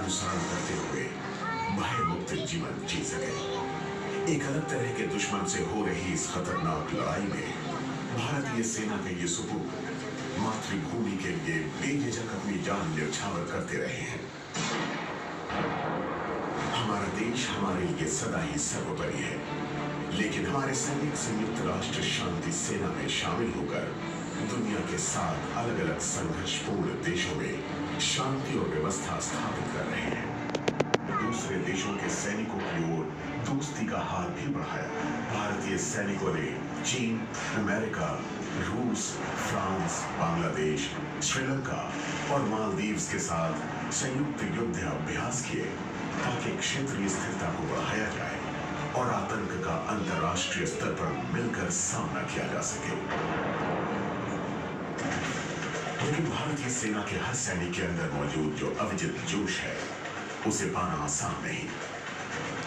अनुसरण करते हुए भय मुक्त जीवन जी सके। एक अलग तरह के दुश्मन से हो रही इस खतरनाक लड़ाई में भारतीय सेना के ये सुपूत मातृभूमि के लिए बेझिझक अपनी जान न्यौछावर करते रहे हैं। हमारा देश हमारे लिए सदा ही सर्वोपरि है, लेकिन हमारे सैनिक संयुक्त राष्ट्र शांति सेना में शामिल होकर दुनिया के 7 अलग अलग संघर्षपूर्ण देशों में शांति और व्यवस्था स्थापित कर रहे हैं। दूसरे देशों के सैनिकों की ओर दोस्ती का हाथ भी बढ़ाया। भारतीय सैनिकों ने चीन, अमेरिका, रूस, फ्रांस, बांग्लादेश, श्रीलंका और मालदीव्स के साथ संयुक्त युद्ध अभ्यास किए ताकि क्षेत्रीय स्थिरता को बढ़ाया जाए और आतंक का अंतर्राष्ट्रीय स्तर पर मिलकर सामना किया जा सके। लेकिन भारतीय सेना के हर सैनिक के अंदर मौजूद जो अविजित जोश है, उसे पाना आसान नहीं।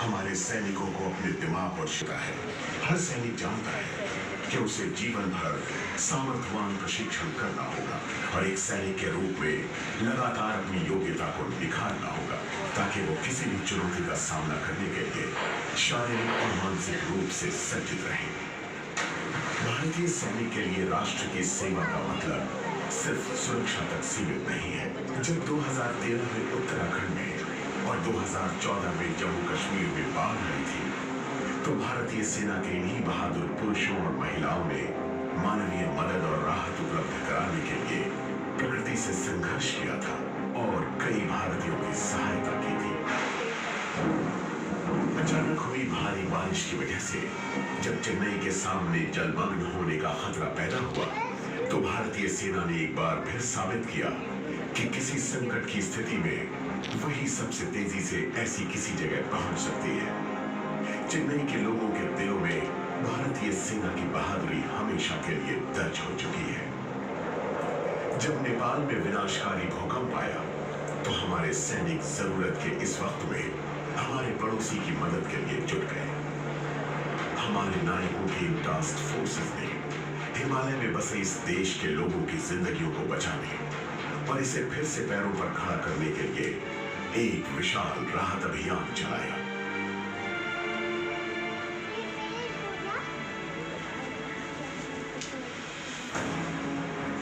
हमारे सैनिकों को अपने दिमाग और शिता है। हर सैनिक जानता है कि उसे जीवन भर सामर्थ्यवान प्रशिक्षण करना होगा और एक सैनिक के रूप में लगातार अपनी योग्यता को निखारना होगा ताकि वो किसी भी चुनौती का सामना करने के लिए शारीरिक और मानसिक रूप से सज्जित रहे। भारतीय सैनिक के लिए राष्ट्र की सेवा का मतलब सिर्फ सुरक्षा तक सीमित नहीं है। जब 2013 में उत्तराखंड में और 2014 में जम्मू कश्मीर में बाढ़ आई थी, तो भारतीय सेना के इन्हीं बहादुर पुरुषों और महिलाओं ने मानवीय मदद और राहत उपलब्ध कराने के लिए प्रकृति से संघर्ष किया था और कई भारतीयों की सहायता की थी। अचानक हुई भारी बारिश की वजह से जब चेन्नई के सामने जलमग्न होने का खतरा पैदा हुआ, तो भारतीय सेना ने एक बार फिर साबित किया कि किसी संकट की स्थिति में वही सबसे तेजी से ऐसी किसी जगह पहुंच सकती है। चेन्नई के लोगों के दिलों में भारतीय सेना की बहादुरी हमेशा के लिए दर्ज हो चुकी है। जब नेपाल में विनाशकारी भूकंप आया, तो हमारे सैनिक जरूरत के इस वक्त में हमारे पड़ोसी की मदद के लिए जुट गए। हमारे नायकों की इन टास्क फोर्सेस ने हिमालय में बसे इस देश के लोगों की जिंदगियों को बचाने और इसे फिर से पैरों पर खड़ा करने के लिए एक विशाल राहत अभियान चलाया।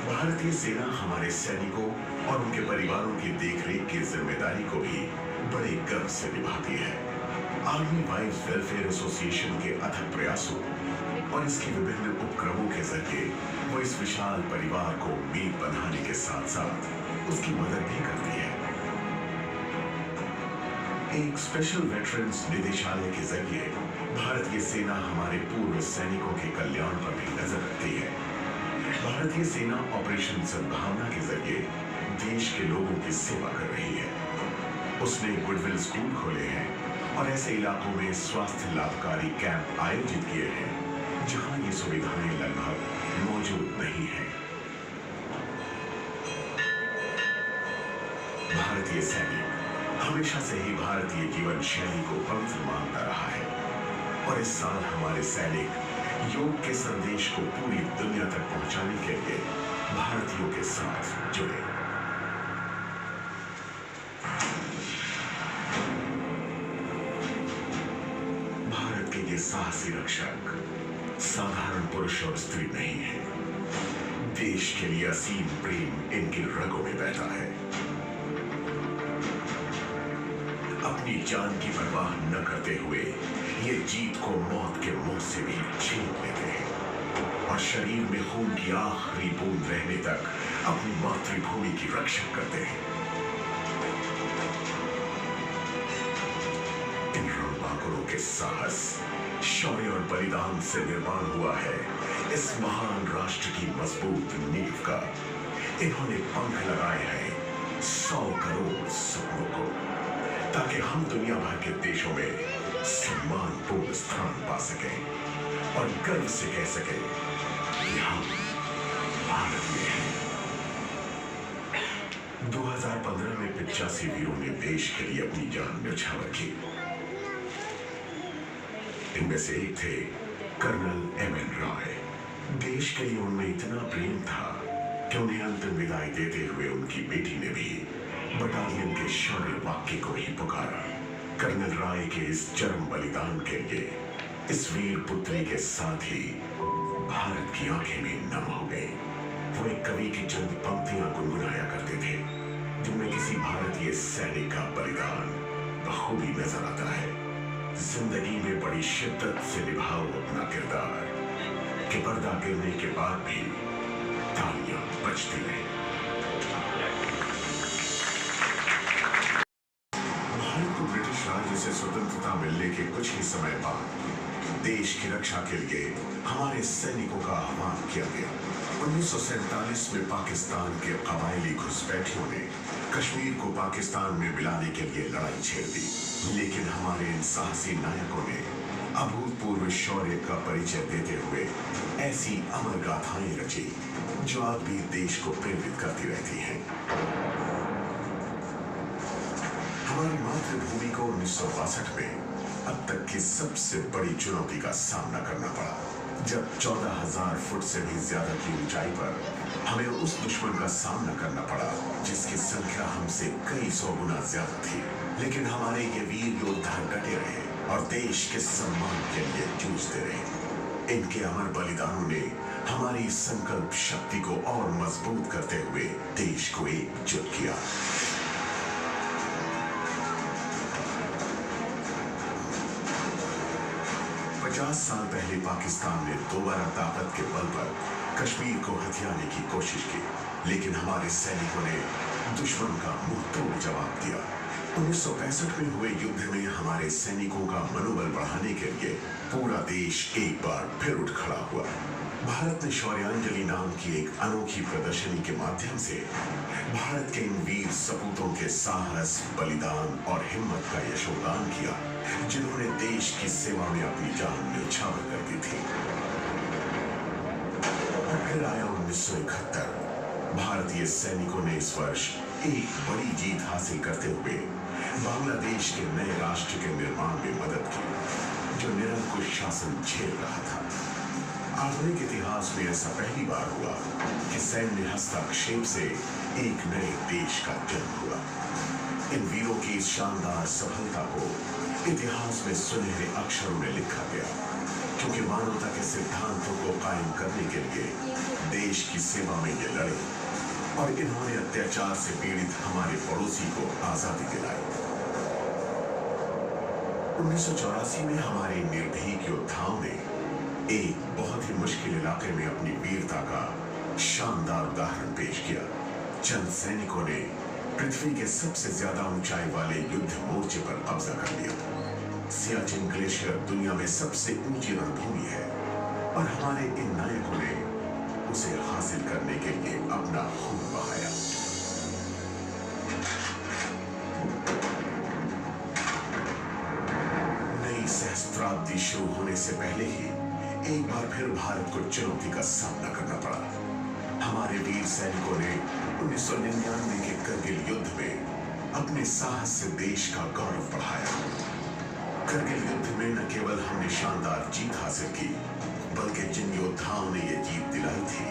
भारतीय सेना हमारे सैनिकों और उनके परिवारों की देखरेख की जिम्मेदारी को भी बड़े गर्व से निभाती है। आर्मी वाइव्स वेलफेयर एसोसिएशन के अथक प्रयासों और इसके विभिन्न उपक्रमों के जरिए वो इस विशाल परिवार को उम्मीद बनाने के साथ साथ उसकी मदद भी करती है। एक स्पेशल वेटरन्स निदेशालय के जरिए भारतीय सेना हमारे पूर्व सैनिकों के कल्याण पर भी नजर रखती है। भारतीय सेना ऑपरेशन सद्भावना के जरिए देश के लोगों की सेवा कर रही है। उसने गुडविल स्कूल खोले हैं और ऐसे इलाकों में स्वास्थ्य लाभकारी कैंप आयोजित किए हैं जहां ये सुविधाएं लगभग मौजूद नहीं है। भारतीय सैनिक हमेशा से ही भारतीय जीवन शैली को पवित्र मानता रहा है और इस साल हमारे सैनिक योग के संदेश को पूरी दुनिया तक पहुंचाने के लिए भारतीयों के साथ जुड़े। भारत के ये साहसी रक्षक साधारण पुरुष और स्त्री नहीं है। देश के लिए असीम प्रेम इनकी रगों में बहता है। अपनी जान की परवाह न करते हुए ये जीत को मौत के मुंह से भी छीन लेते हैं और शरीर में खून की आखिरी बूंद रहने तक अपनी मातृभूमि की रक्षा करते हैं। इन रणबांकुरों के साहस, शौर्य और बलिदान से निर्माण हुआ है इस महान राष्ट्र की मजबूत नींव का। इन्होंने पंख लगाए हैं 100 करोड़ सपनों को, ताकि हम दुनिया भर के देशों में सम्मानपूर्ण स्थान पा सकें और गर्व से कह सकें कि हम भारतीय हैं। 2015 में 85 वीरों ने देश के लिए अपनी जान न्यौछावर की। इनमें से एक थे कर्नल एमएन रॉय। देश के लिए उनमें इतना प्रेम था कि उन्हें अंतिम विदाई देते हुए उनकी बेटी ने भी बटालियन के शौर्य वाक्य को ही पुकारा। कर्नल राय के इस चरम बलिदान के लिए इस वीर पुत्री के साथ ही भारत की आंखें भी नम हो गई। वो एक कवि की चंद पंक्तियां गुनगुनाया करते थे, जिनमें किसी भारतीय सैनिक का बलिदान बखूबी नजर आता है। जिंदगी में बड़ी शिद्दत से निभाओ अपना किरदार, कि पर्दा गिरने के बाद भी तालियां बजती रहे। भारत को ब्रिटिश राज्य से स्वतंत्रता मिलने के कुछ ही समय बाद देश की रक्षा के लिए हमारे सैनिकों का आह्वान किया गया। 1947 में पाकिस्तान के कबायली घुसपैठियों ने कश्मीर को पाकिस्तान में मिलाने के लिए लड़ाई छेड़ दी, लेकिन हमारे इन साहसी नायकों ने अभूतपूर्व शौर्य का परिचय देते हुए ऐसी अमर गाथाएं रची जो आज भी देश को प्रेरित करती रहती हैं। हमारी मातृभूमि को 1962 में अब तक की सबसे बड़ी चुनौती का सामना करना पड़ा, जब 14,000 फुट से भी ज्यादा की ऊंचाई पर हमें उस दुश्मन का सामना करना पड़ा जिसकी संख्या हमसे कई सौ गुना ज्यादा थी। लेकिन हमारे ये वीर योद्धा डटे रहे और देश के सम्मान के लिए जूझते रहे। इनके अमर बलिदानों ने हमारी संकल्प शक्ति को और मजबूत करते हुए देश को एकजुट किया। पचास साल पहले पाकिस्तान ने दोबारा ताकत के बल पर कश्मीर को हथियाने की कोशिश की, लेकिन हमारे सैनिकों ने दुश्मन का मुंह तोड़ जवाब दिया। 1965 में हुए युद्ध में हमारे सैनिकों का मनोबल बढ़ाने के लिए पूरा देश एक बार फिर उठ खड़ा हुआ। भारत ने शौर्यांजलि नाम की एक अनोखी प्रदर्शनी के माध्यम से भारत के इन वीर सपूतों के साहस, बलिदान और हिम्मत का यशोगान किया, जिन्होंने देश की सेवा में अपनी जान न्यौछावर कर दी थी। और फिर आया 1971। भारतीय सैनिकों ने इस वर्ष एक बड़ी जीत हासिल करते हुए बांग्लादेश के नए राष्ट्र के निर्माण में मदद की, जो निरंकुश शासन झेल रहा था। आधुनिक इतिहास में ऐसा पहली बार हुआ कि सैन्य हस्तक्षेप से एक नए देश का जन्म हुआ। इन वीरों की इस शानदार सफलता को इतिहास में सुनहरे अक्षरों में लिखा गया, क्योंकि मानवता के सिद्धांतों को कायम करने के लिए देश की सेवा में ये लड़े और इन्होंने अत्याचार से पीड़ित हमारे पड़ोसी को आजादी दिलाई। 1984 में हमारे निर्भीक योद्धाओं ने एक बहुत ही मुश्किल इलाके में अपनी वीरता का शानदार उदाहरण पेश किया। चंद सैनिकों ने पृथ्वी के सबसे ज्यादा ऊंचाई वाले युद्ध मोर्चे पर कब्जा कर लिया। सियाचिन ग्लेशियर दुनिया में सबसे ऊंची रणभूमि है और हमारे इन नायकों ने उसे हासिल करने के लिए अपना खून बहाया। नई सहस्त्राब्दी शुरू होने से पहले ही एक बार फिर भारत को चुनौती का सामना करना पड़ा। हमारे वीर सैनिकों ने 1999 के करगिल युद्ध में अपने साहस से देश का गौरव बढ़ाया। करगिल युद्ध में न केवल हमने शानदार जीत हासिल की, बल्कि जिन योद्धाओं ने ये जीत दिलाई थी,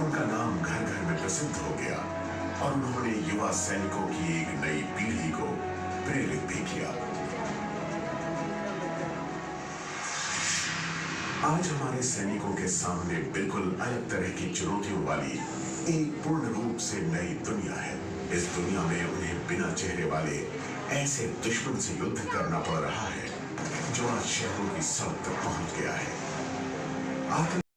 उनका नाम घर घर में प्रसिद्ध हो गया और उन्होंने युवा सैनिकों की एक नई पीढ़ी को प्रेरित भी किया। आज हमारे सैनिकों के सामने बिल्कुल अलग तरह की चुनौतियों वाली एक पूर्ण रूप से नई दुनिया है। इस दुनिया में उन्हें बिना चेहरे वाले ऐसे दुश्मन से युद्ध करना पड़ रहा है जो आज शहरों की सड़क तक पहुंच गया है।